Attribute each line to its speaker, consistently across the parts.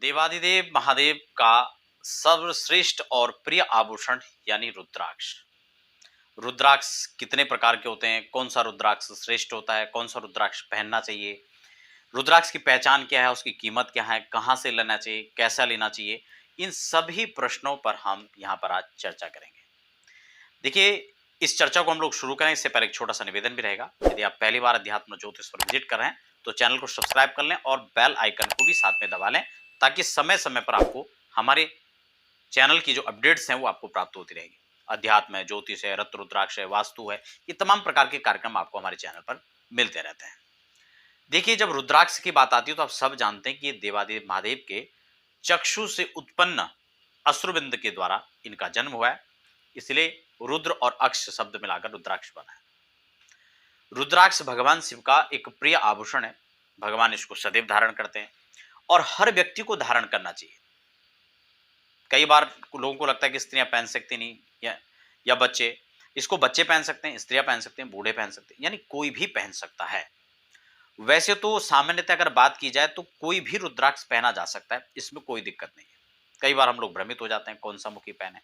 Speaker 1: देवादिदेव महादेव का सर्वश्रेष्ठ और प्रिय आभूषण यानी रुद्राक्ष। रुद्राक्ष कितने प्रकार के होते हैं, कौन सा रुद्राक्ष श्रेष्ठ होता है, कौन सा रुद्राक्ष पहनना चाहिए, रुद्राक्ष की पहचान क्या है, उसकी कीमत क्या है, कहाँ से लेना चाहिए, कैसा लेना चाहिए, इन सभी प्रश्नों पर हम यहाँ पर आज चर्चा करेंगे। देखिए, इस चर्चा को हम लोग शुरू करें इससे पहले एक छोटा सा निवेदन भी रहेगा। यदि आप पहली बार अध्यात्म ज्योतिष पर विजिट कर रहे हैं तो चैनल को सब्सक्राइब कर लें और बेल आइकन को भी साथ में दबा लें, ताकि समय समय पर आपको हमारे चैनल की जो अपडेट्स हैं वो आपको प्राप्त होती रहेगी। अध्यात्म है, ज्योतिष है, रत्न रुद्राक्ष है, वास्तु है, ये तमाम प्रकार के कार्यक्रम आपको हमारे चैनल पर मिलते रहते हैं। देखिए, जब रुद्राक्ष की बात आती है तो आप सब जानते हैं कि ये देवादेव महादेव के चक्षु से उत्पन्न अश्रुबिंद के द्वारा इनका जन्म हुआ है, इसलिए रुद्र और अक्ष शब्द मिलाकर रुद्राक्ष बना है। रुद्राक्ष भगवान शिव का एक प्रिय आभूषण है। भगवान इसको सदैव धारण करते हैं और हर व्यक्ति को धारण करना चाहिए। कई बार लोगों को लगता है कि स्त्रियां पहन सकती नहीं, या बच्चे, इसको बच्चे पहन सकते हैं, स्त्रियां पहन सकते हैं, बूढ़े पहन सकते हैं, यानी कोई भी पहन सकता है। वैसे तो सामान्यतः अगर बात की जाए तो कोई भी रुद्राक्ष पहना जा सकता है, इसमें कोई दिक्कत नहीं है। कई बार हम लोग भ्रमित हो जाते हैं कौन सा मुखी पहने,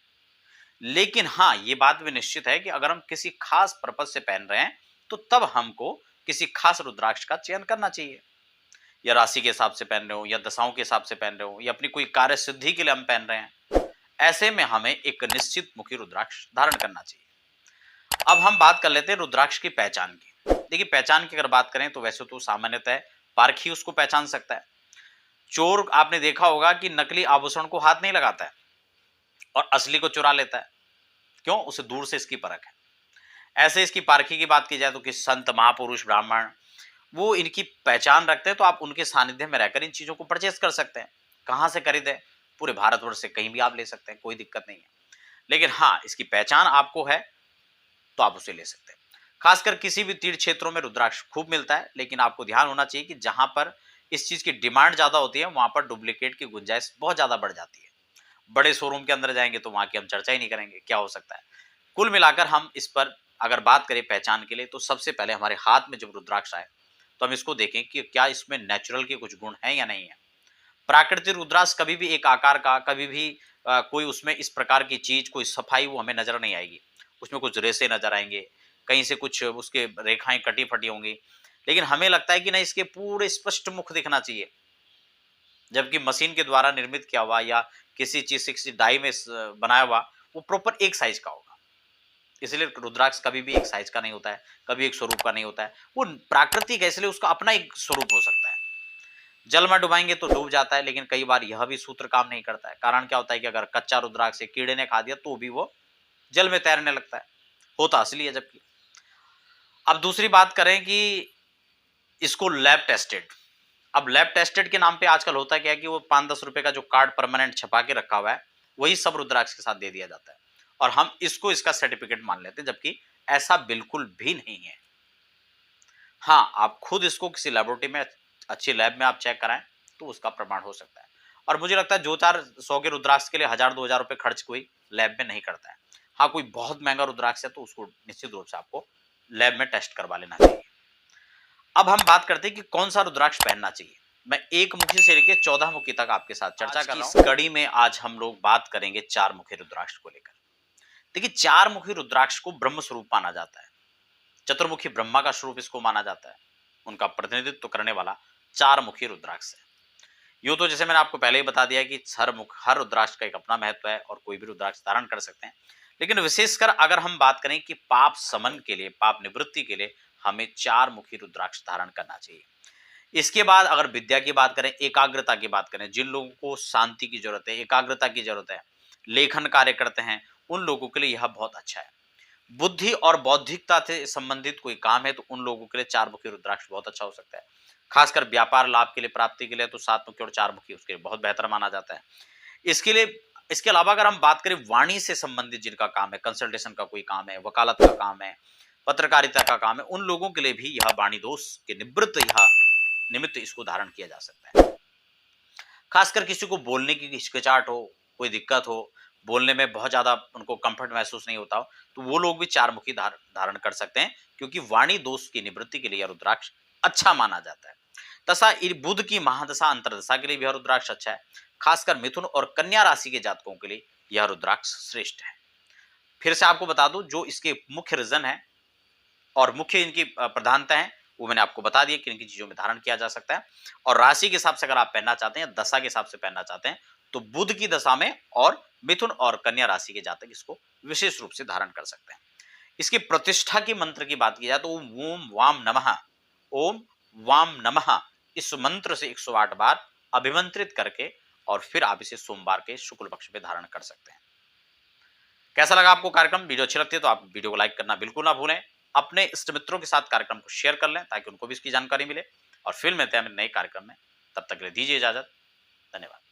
Speaker 1: लेकिन हाँ, ये बात भी निश्चित है कि अगर हम किसी खास पर्पज से पहन रहे हैं तो तब हमको किसी खास रुद्राक्ष का चयन करना चाहिए। या राशि के हिसाब से पहन रहे हो, या दशाओं के हिसाब से पहन रहे हो, या अपनी कोई कार्य सिद्धि के लिए हम पहन रहे हैं, ऐसे में हमें एक निश्चित मुखी रुद्राक्ष धारण करना चाहिए। अब हम बात कर लेते हैं रुद्राक्ष की पहचान की। देखिए, पहचान की अगर बात करें तो वैसे तो सामान्यतः पारखी उसको पहचान सकता है। चोर आपने देखा होगा कि नकली आभूषण को हाथ नहीं लगाता है और असली को चुरा लेता है। क्यों? उसे दूर से इसकी परख है। ऐसे इसकी पारखी की बात की जाए तो कि संत, महापुरुष, ब्राह्मण वो इनकी पहचान रखते हैं, तो आप उनके सानिध्य में रहकर इन चीजों को परचेस कर सकते हैं। कहां से खरीदे? पूरे भारतवर्ष से कहीं भी आप ले सकते हैं, कोई दिक्कत नहीं है। लेकिन हाँ, इसकी पहचान आपको है तो आप उसे ले सकते हैं। खासकर किसी भी तीर्थ क्षेत्रों में रुद्राक्ष खूब मिलता है, लेकिन आपको ध्यान होना चाहिए कि जहां पर इस चीज की डिमांड ज्यादा होती है वहां पर डुप्लीकेट की गुंजाइश बहुत ज्यादा बढ़ जाती है। बड़े शोरूम के अंदर जाएंगे तो वहां की हम चर्चा ही नहीं करेंगे, क्या हो सकता है। कुल मिलाकर हम इस पर अगर बात करें पहचान के लिए, तो सबसे पहले हमारे हाथ में जब रुद्राक्ष आए तो हम इसको देखें कि क्या इसमें नेचुरल के कुछ गुण हैं या नहीं है। प्राकृतिक रुद्राक्ष कभी भी एक आकार का, कभी भी कोई उसमें इस प्रकार की चीज, कोई सफाई वो हमें नजर नहीं आएगी। उसमें कुछ रेसे नजर आएंगे, कहीं से कुछ उसके रेखाएं कटी फटी होंगी, लेकिन हमें लगता है कि नहीं, इसके पूरे स्पष्ट मुख दिखना चाहिए। जबकि मशीन के द्वारा निर्मित किया हुआ या किसी चीज से, किसी डाई में बनाया हुआ, वो प्रॉपर एक साइज का होगा। इसलिए रुद्राक्ष कभी भी एक साइज का नहीं होता है, कभी एक स्वरूप का नहीं होता है। वो प्राकृतिक है, इसलिए उसका अपना एक स्वरूप हो सकता है। जल में डुबाएंगे तो डूब जाता है, लेकिन कई बार यह भी सूत्र काम नहीं करता है। कारण क्या होता है कि अगर कच्चा रुद्राक्ष कीड़े ने खा दिया तो भी वो जल में तैरने लगता है, होता असली है जबकि। अब दूसरी बात करें कि इसको लैब टेस्टेड। अब लैब टेस्टेड के नाम पे आजकल होता क्या है कि वो 5-10 रुपए का जो कार्ड परमानेंट छपा के रखा हुआ है, वही सब रुद्राक्ष के साथ दे दिया जाता है और हम इसको इसका सर्टिफिकेट मान लेते हैं, जबकि ऐसा बिल्कुल भी नहीं है। हाँ, आप खुद इसको किसी लेबोरेटरी में, अच्छी लैब में आप चेक कराएं तो उसका प्रमाण हो सकता है। और मुझे लगता है जो 400 के रुद्राक्ष के लिए 1000-2000 रुपए खर्च कोई लैब में नहीं करता है। हाँ, कोई बहुत महंगा रुद्राक्ष है तो उसको निश्चित रूप से आपको लैब में टेस्ट करवा लेना चाहिए। अब हम बात करते हैं कि कौन सा रुद्राक्ष पहनना चाहिए। मैं एक मुखी से लेकर 14 मुखी तक आपके साथ चर्चा कर रहा हूं। इस कड़ी में आज हम लोग बात करेंगे 4 मुखी रुद्राक्ष को लेकर। देखिए, 4 मुखी रुद्राक्ष को ब्रह्म स्वरूप माना जाता है। चतुर्मुखी ब्रह्मा का स्वरूप इसको माना जाता है। उनका प्रतिनिधित्व करने वाला 4 मुखी रुद्राक्ष है। यूं तो जैसे मैंने आपको पहले ही बता दिया कि हर रुद्राक्ष का एक अपना महत्व है और कोई भी रुद्राक्ष धारण कर सकते हैं। लेकिन विशेषकर अगर हम बात करें कि पाप समन के लिए, पाप निवृत्ति के लिए हमें 4 मुखी रुद्राक्ष धारण करना चाहिए। इसके बाद अगर विद्या की बात करें, एकाग्रता की बात करें, जिन लोगों को शांति की जरूरत है, एकाग्रता की जरूरत है, लेखन कार्य करते हैं, उन लोगों के लिए यह बहुत अच्छा है। बुद्धि और बौद्धिकता से संबंधित कोई काम है तो उन लोगों के लिए 4 मुखी रुद्राक्ष बहुत अच्छा हो सकता है। खासकर व्यापार लाभ के लिए, प्राप्ति के लिए तो 7 मुखी और 4 मुखी उसके लिए बहुत बेहतर माना जाता है। इसके लिए, इसके अलावा अगर हम बात करें वाणी से संबंधित जिनका काम है, कंसल्टेशन का कोई काम है, वकालत का काम है, पत्रकारिता का काम है, उन लोगों के लिए भी यह वाणी दोष के निवृत्त यह निमित्त इसको धारण किया जा सकता है। खासकर किसी को बोलने की हिचकिचाहट हो, कोई दिक्कत हो, बोलने में बहुत ज्यादा उनको कंफर्ट महसूस नहीं होता हो, तो वो लोग भी 4 मुखी धारण कर सकते हैं, क्योंकि वाणी दोष की निवृत्ति के लिए रुद्राक्ष अच्छा माना जाता है। दशा बुध की महादशा अंतरदशा के लिए भी यह रुद्राक्ष अच्छा है। खासकर मिथुन और कन्या राशि के जातकों के लिए यह रुद्राक्ष श्रेष्ठ है। फिर से आपको बता दूं, जो इसके मुख्य रीजन है और मुख्य इनकी प्रधानता है वो मैंने आपको बता दिया कि इनकी चीजों में धारण किया जा सकता है। और राशि के हिसाब से अगर आप पहनना चाहते हैं, दशा के हिसाब से पहनना चाहते हैं, तो बुध की दशा में और मिथुन और कन्या राशि के जातक इसको विशेष रूप से धारण कर सकते हैं। इसकी प्रतिष्ठा की मंत्र की बात की जाए तो ओम वाम नमः, ओम वाम नमः इस मंत्र से 108 बार अभिमंत्रित करके और फिर आप इसे सोमवार के शुक्ल पक्ष पे धारण कर सकते हैं। कैसा लगा आपको कार्यक्रम? वीडियो अच्छी लगती है तो आप वीडियो को लाइक करना बिल्कुल ना भूलें। अपने इष्ट मित्रों के साथ कार्यक्रम को शेयर कर लें ताकि उनको भी इसकी जानकारी मिले। और फिर मिलते हैं नए कार्यक्रम में, तब तक के लिए दीजिए इजाजत। धन्यवाद।